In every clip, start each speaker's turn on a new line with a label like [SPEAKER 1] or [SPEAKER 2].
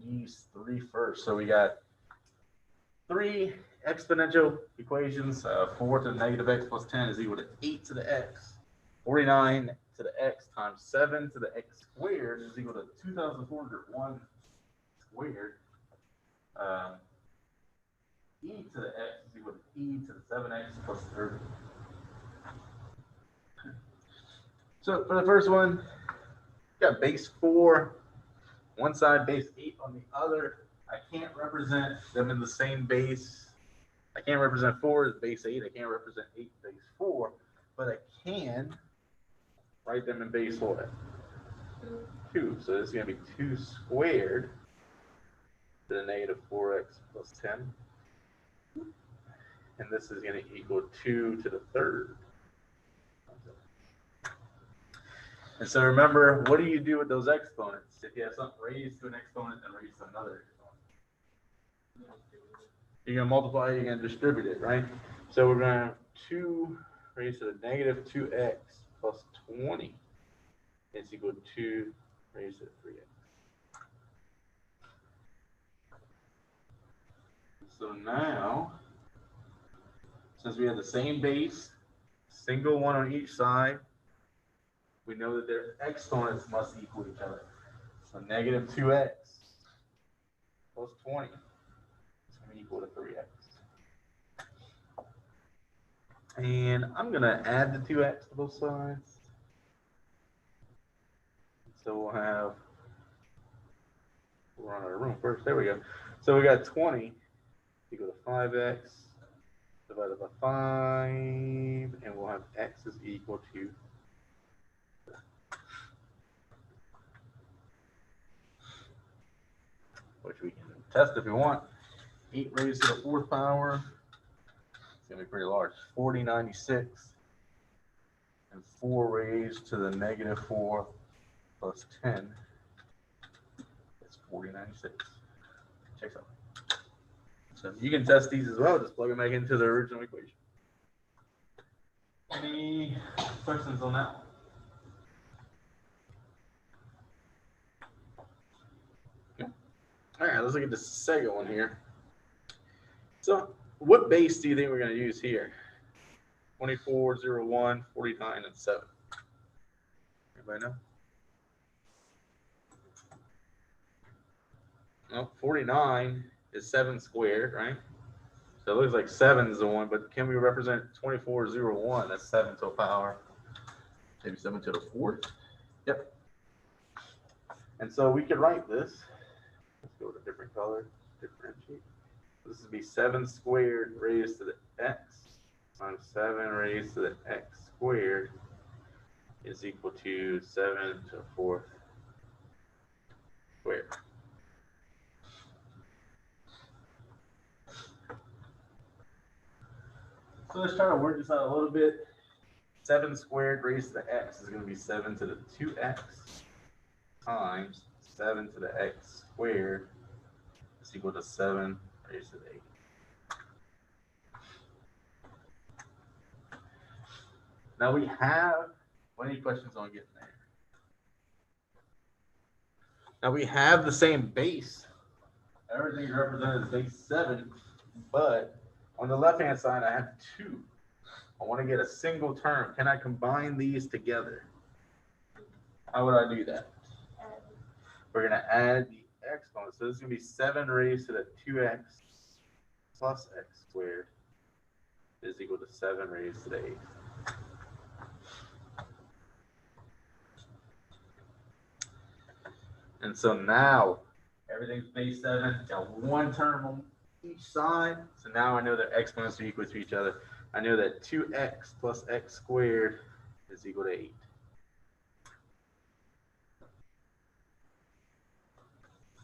[SPEAKER 1] use 3 first. So we got 3 exponential equations. 4 to the negative x plus 10 is equal to 8 to the x. 49 to the x times 7 to the x squared is equal to 2,401 squared. E to the x is equal to e to the 7x plus 30. So for the first one, we got base 4, one side, base 8 on the other. I can't represent them in the same base. I can't represent 4 as base 8. I can't represent 8 as base 4, but I can write them in base 4. 2. So this is going to be 2 squared to the negative 4x plus 10. And this is going to equal 2 to the third. And so remember, what do you do with those exponents? If you have something raised to an exponent and raised to another exponent, you're going to multiply it, you're going to distribute it, right? So we're going to have 2 raised to the negative 2x plus 20 is equal to 2 raised to 3x. So now, since we have the same base, single one on each side, we know that their exponents must equal each other. So negative 2x plus 20 is going to equal to 3x. And I'm going to add the 2x to both sides. So we'll run out of room first. There we go. So we got 20 equal to 5x divided by 5, and we'll have x is equal to, which we can test if we want, 8 raised to the 4th power. It's going to be pretty large, 4096, and 4 raised to the negative 4 plus 10 is 4096. Checks out. So you can test these as well, just plug them back into the original equation. Any questions on that one? Okay. All right, let's look at the second one here. So what base do you think we're going to use here? 24, 0, 1, 49, and 7. Anybody know? Well, 49 is 7 squared, right? So it looks like 7 is the one, but can we represent 24, 0, 1? That's 7 to the power, maybe 7 to the 4th. Yep. And so we could write this. Let's go with a different color, differentiate. This would be 7 squared raised to the x times 7 raised to the x squared is equal to 7 to the 4th squared. So let's try to work this out a little bit. 7 squared raised to the x is going to be 7 to the 2x times 7 to the x squared is equal to 7 raised to the 8. Now we have, what any questions on getting there? Now we have the same base. Everything represented as base 7, but on the left-hand side, I have 2. I want to get a single term. Can I combine these together? How would I do that? We're going to add the exponents. So this is going to be 7 raised to the 2x plus x squared is equal to 7 raised to the 8th. And so now everything's base 7. Got one term on each side. So now I know that exponents are equal to each other. I know that 2x plus x squared is equal to 8.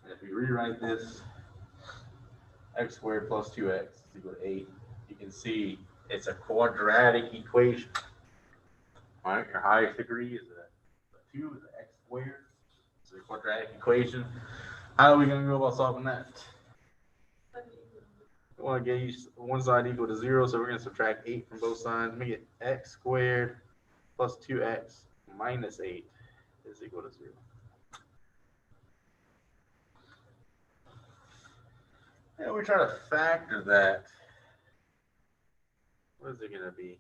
[SPEAKER 1] And if we rewrite this, x squared plus 2x is equal to 8, you can see it's a quadratic equation. All right, your highest degree is a 2 is an x squared. It's a quadratic equation. How are we going to go about solving that? We want to get one side equal to 0, so we're going to subtract 8 from both sides. Make it x squared plus 2x minus 8 is equal to 0. And we try to factor that. What is it going to be?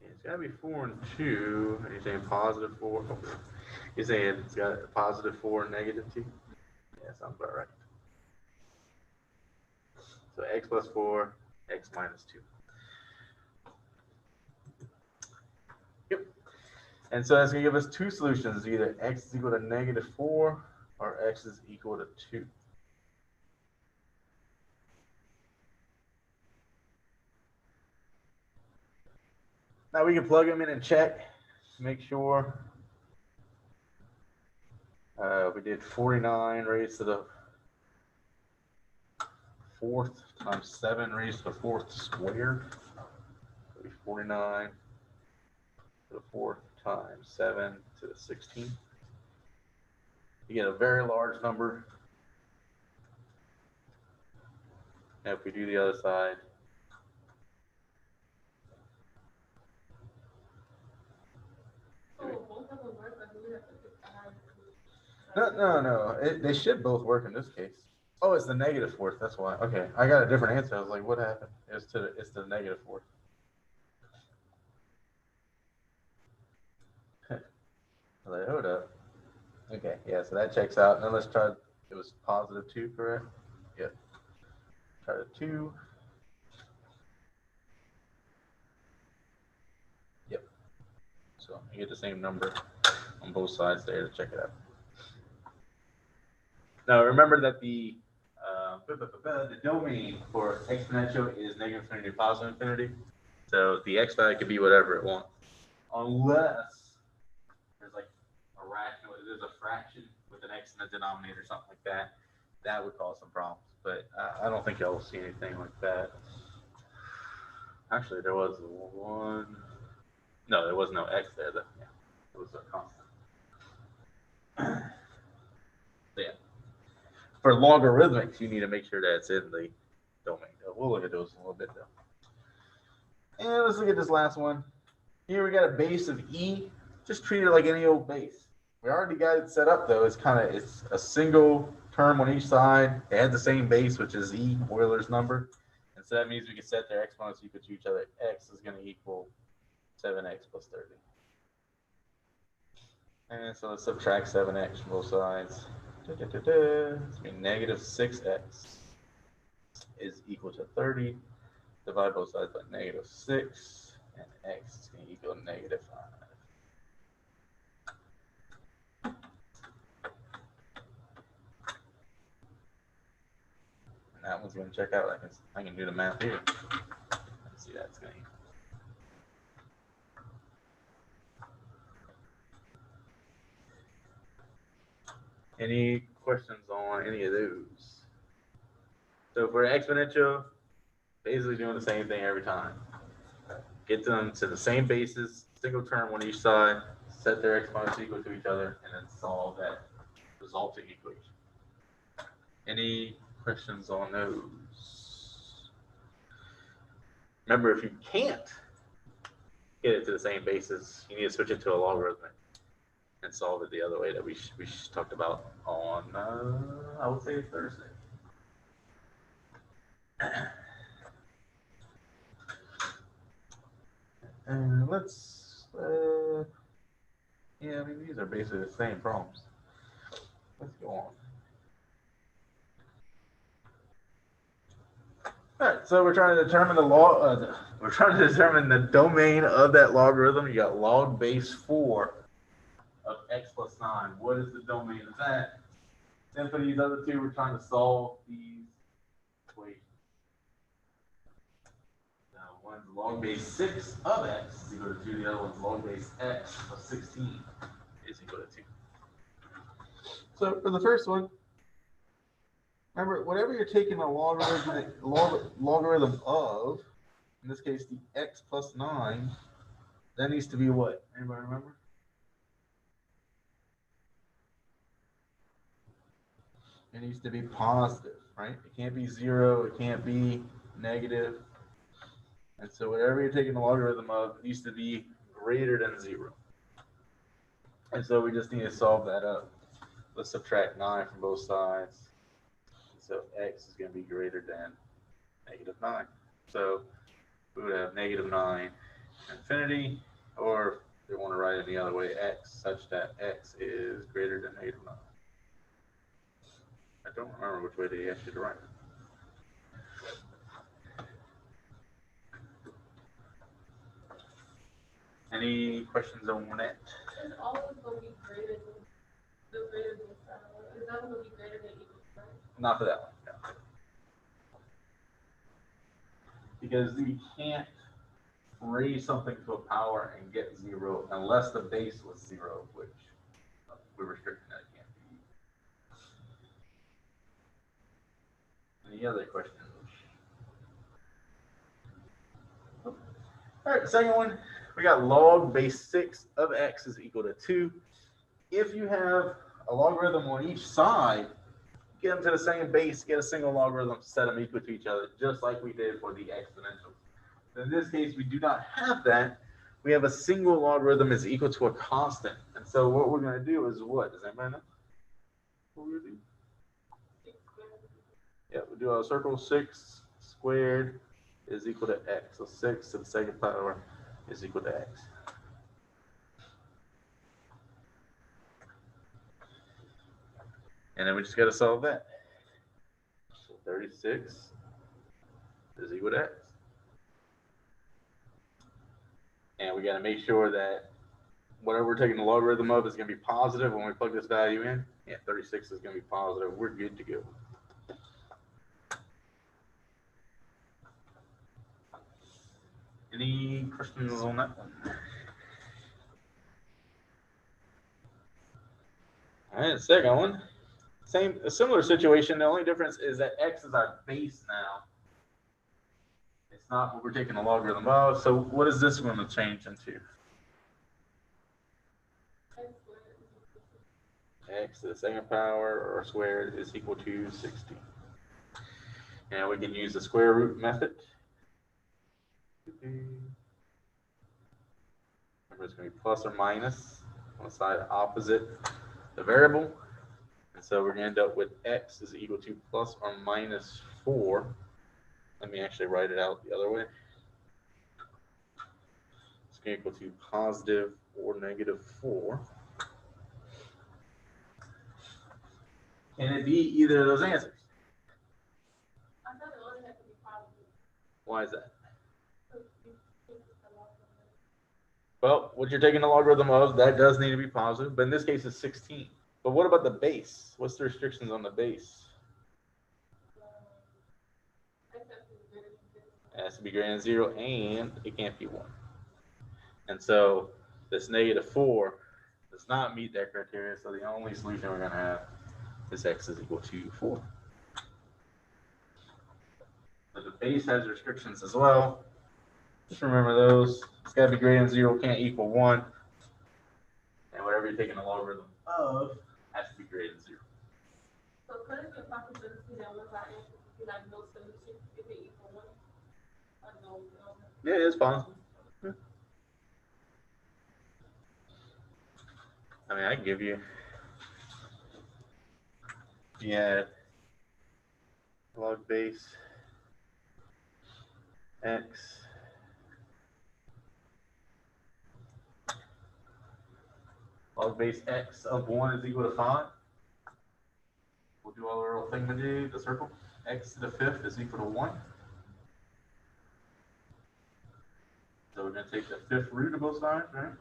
[SPEAKER 1] Yeah, it's got to be 4 and 2. Are you saying positive 4? Oh, you're saying it's got a positive 4 and negative 2? Yeah, sounds about right. So x plus 4, x minus 2. Yep. And so that's going to give us two solutions. Either x is equal to negative 4 or x is equal to 2. Now we can plug them in and check, make sure. We did 49 raised to the 4th times 7 raised to the 4th squared. So 49 to the 4th times 7 to the 16th. You get a very large number. Now if we do the other side, no. They should both work in this case. Oh, it's the negative 4th. That's why. Okay, I got a different answer. I was like, what happened? It's the negative 4th. I was like, hold up. Okay, yeah, so that checks out. Now let's try. It was positive 2, correct? Yep. Try the 2. Yep. So you get the same number on both sides there to check it out. Now remember that the domain for exponential is negative infinity to positive infinity. So the x value could be whatever it wants, unless there's like a rational, there's a fraction with an x in the denominator or something like that. That would cause some problems, but I don't think y'all will see anything like that. Actually, there was one. No, there was no x there. Though. Yeah, it was a constant. So, yeah. For logarithmics, you need to make sure that's in the domain. We'll look at those in a little bit, though. And let's look at this last one. Here we got a base of e. Just treat it like any old base. We already got it set up, though. It's a single term on each side. They had the same base, which is e, Euler's number. And so that means we can set their exponents equal to each other. X is going to equal 7x plus 30. And so let's subtract 7x from both sides. It's going to be negative 6x is equal to 30. Divide both sides by negative 6. And x is going to equal negative 5. And that one's going to check out. I can do the math here. Let's see that's going to equal. Any questions on any of those? So for exponential, basically doing the same thing every time. Get them to the same bases, single term on each side, set their exponents equal to each other, and then solve that resulting equation. Any questions on those? Remember, if you can't get it to the same basis, you need to switch it to a logarithmic and solve it the other way that we talked about on, I would say, Thursday. And let's, yeah, I mean, these are basically the same problems. Let's go on. All right, so we're trying to determine the domain of that logarithm. You got log base 4 of x plus 9. What is the domain of that? Then for these other two, we're trying to solve these equations. Now, one's log base 6 of x is equal to 2. The other one's log base x of 16 is equal to 2. So for the first one, remember, whatever you're taking a logarithm of, in this case, the x plus 9, that needs to be what? Anybody remember? It needs to be positive, right? It can't be 0. It can't be negative. And so whatever you're taking the logarithm of needs to be greater than 0. And so we just need to solve that up. let's subtract 9 from both sides. So x is going to be greater than -9. So we would have -9 infinity, or if they want to write it the other way, x such that x is greater than -9. I don't remember which way they asked you to write it. Any questions on that?
[SPEAKER 2] It's always going to be greater than the greater than sign. Is that going to be greater than equal sign?
[SPEAKER 1] Not for that one, no. Because you can't raise something to a power and get 0 unless the base was 0, which we're restricting that. It can't be. Any other questions? All right, the second one, we got log base 6 of x is equal to 2. If you have a logarithm on each side, get them to the same base, get a single logarithm, set them equal to each other, just like we did for the exponentials. In this case, we do not have that. We have a single logarithm is equal to a constant. And so what we're going to do is what? Does anybody know what we're going to do? Yeah, we do our circle. 6 squared is equal to x. So 6 to the second power is equal to x. And then we just got to solve that. So 36 is equal to x. And we got to make sure that whatever we're taking the logarithm of is going to be positive when we plug this value in. Yeah, 36 is going to be positive. We're good to go. Any questions on that one? All right, second one. A similar situation. The only difference is that x is our base now. It's not what we're taking the logarithm of. So what is this going to change into? X to the second power or squared is equal to 60. And we can use the square root method. Remember, it's going to be plus or minus on the side opposite the variable. And so we're going to end up with x is equal to plus or minus 4. Let me actually write it out the other way. It's going to equal to positive or negative 4. Can it be either of those answers?
[SPEAKER 2] I thought it only had to be positive.
[SPEAKER 1] Why is that? Well, what you're taking the logarithm of, that does need to be positive, but in this case it's 16. But what about the base? What's the restrictions on the base? It has to be greater than 0, and it can't be 1. And so this negative 4 does not meet that criteria, so the only solution we're going to have is x is equal to 4. So the base has restrictions as well. Just remember those. It's got to be greater than 0, can't equal 1. And whatever you're taking the logarithm of has to be greater than 0.
[SPEAKER 2] So could it be a possibility that once our answer be like no solution if it equal 1? No.
[SPEAKER 1] Yeah, it's possible. I mean, I can give you. Yeah. Log base x log base x of 1 is equal to 5. We'll do our little thingamajig, the circle. X to the 5th is equal to 1. So we're going to take the 5th root of both sides, right?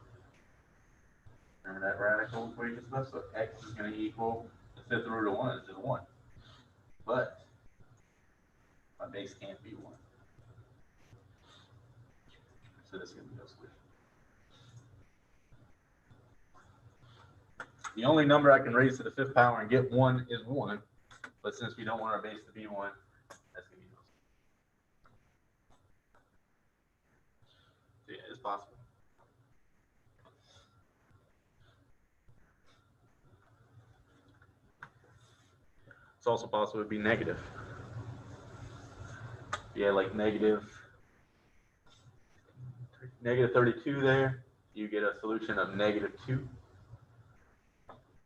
[SPEAKER 1] Remember that radical equation stuff? So x is going to equal the 5th root of 1 is just 1. But my base can't be 1. So this is going to be no solution. The only number I can raise to the 5th power and get 1 is 1. But since we don't want our base to be 1, that's going to be no solution. So yeah, it's possible. It's also possible to be negative. Yeah, like negative 32 there. You get a solution of -2.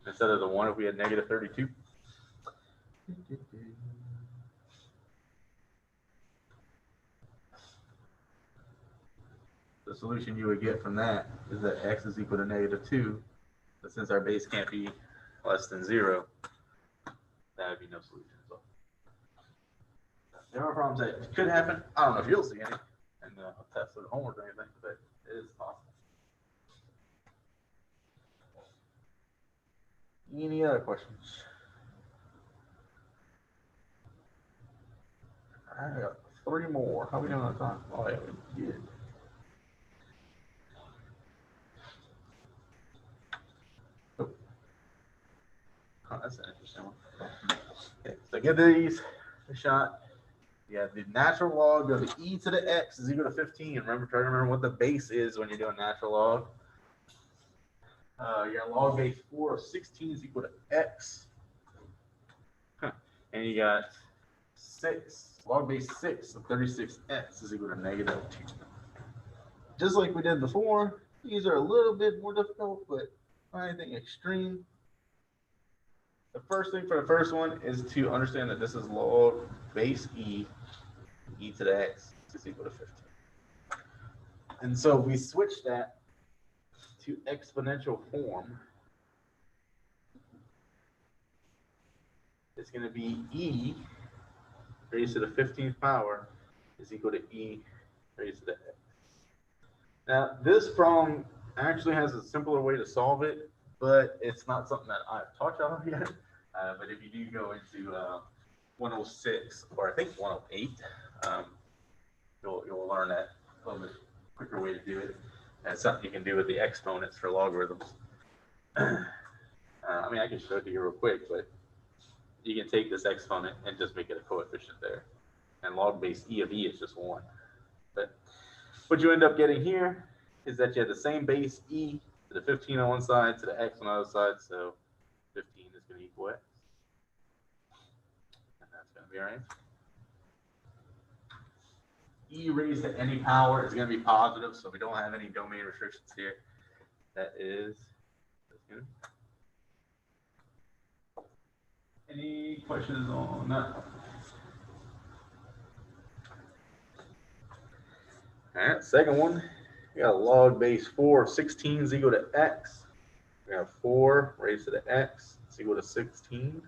[SPEAKER 1] instead of the 1 if we had negative 32. The solution you would get from that is that x is equal to negative 2. But since our base can't be less than 0, that would be no solution. So there are problems that could happen. I don't know if you'll see any in the test or the homework or anything, but it is possible. Any other questions? I got 3 more. How are we doing on time? Oh, yeah, we did. Oh, that's an interesting one. Okay, so give these a shot. Yeah, the natural log of e to the x is equal to 15. Remember, try to remember what the base is when you're doing natural log. Your log base 4 of 16 is equal to x. And you got 6. Log base 6 of 36x is equal to negative 2. Just like we did before, these are a little bit more difficult, but not anything extreme. The first thing for the first one is to understand that this is log base e to the x is equal to 15. And so we switch that to exponential form. It's going to be e raised to the 15th power is equal to e raised to the x. Now, this problem actually has a simpler way to solve it, but it's not something that I've taught y'all yet. But if you do go into 106, or I think 108, you'll learn that a little bit quicker way to do it. And it's something you can do with the exponents for logarithms. I mean, I can show it to you real quick, but you can take this exponent and just make it a coefficient there. And log base e of e is just 1. But what you end up getting here is that you have the same base e to the 15 on one side to the x on the other side. So 15 is going to equal x. And that's going to be our answer. E raised to any power is going to be positive, so we don't have any domain restrictions here. That is good. Any questions on that? All right, second one. We got log base 4 of 16 is equal to x. We have 4 raised to the x is equal to 16.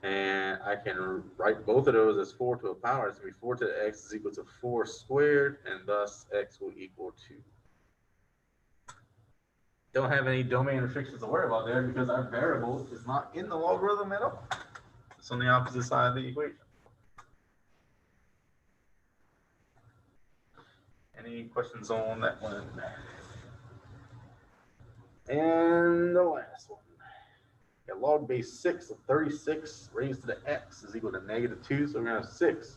[SPEAKER 1] And I can write both of those as 4 to a power. It's going to be 4 to the x is equal to 4 squared, and thus x will equal 2. Don't have any domain restrictions to worry about there because our variable is not in the logarithm at all. It's on the opposite side of the equation. Any questions on that one? And the last one. Got log base 6 of 36 raised to the x is equal to negative 2. So we're going to have 6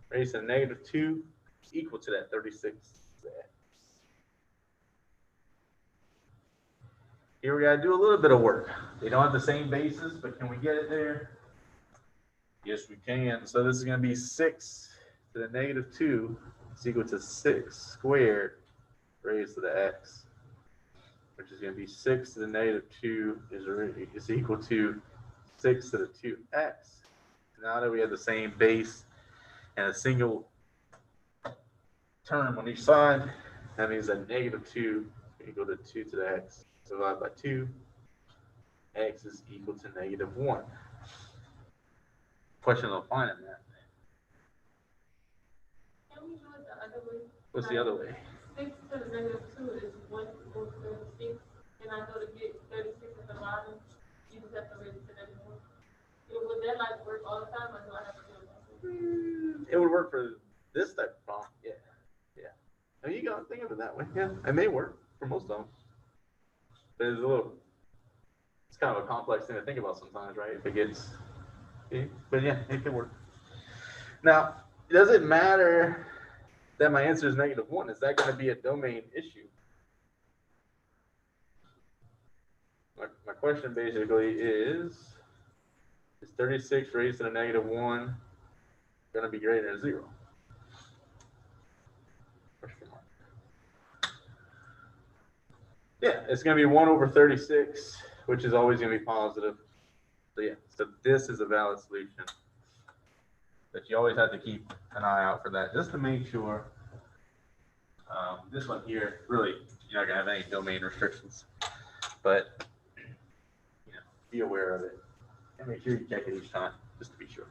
[SPEAKER 1] raised to negative 2 is equal to that 36. Here we got to do a little bit of work. They don't have the same bases, but can we get it there? Yes, we can. So this is going to be 6 to the negative 2 is equal to 6 squared raised to the x, which is going to be 6 to the negative 2 is equal to 6 to the 2x. Now that we have the same base and a single term on each side, that means that negative 2 is equal to 2 to the x. Divided by 2, x is equal to negative 1. Question on finding that.
[SPEAKER 2] Can we do it the other way?
[SPEAKER 1] What's the other way?
[SPEAKER 2] 6 to the negative 2 is 1 equals 36. And I go to get 36 at the bottom. You just have to raise it to negative 1. Would that like work all the time, or do I have to do it?
[SPEAKER 1] It would work for this type of problem. Yeah. Yeah. I mean, you got to think of it that way. Yeah. It may work for most of them. But it's kind of a complex thing to think about sometimes, right? If it gets, but yeah, it can work. Now, does it matter that my answer is negative 1? Is that going to be a domain issue? My question basically is 36 raised to the negative 1 going to be greater than 0? Question mark. Yeah, it's gonna be 1/36, which is always gonna be positive. So yeah, so this is a valid solution. But you always have to keep an eye out for that, just to make sure. This one here, really, you're not gonna have any domain restrictions, but you know, be aware of it and make sure you check it each time, just to be sure.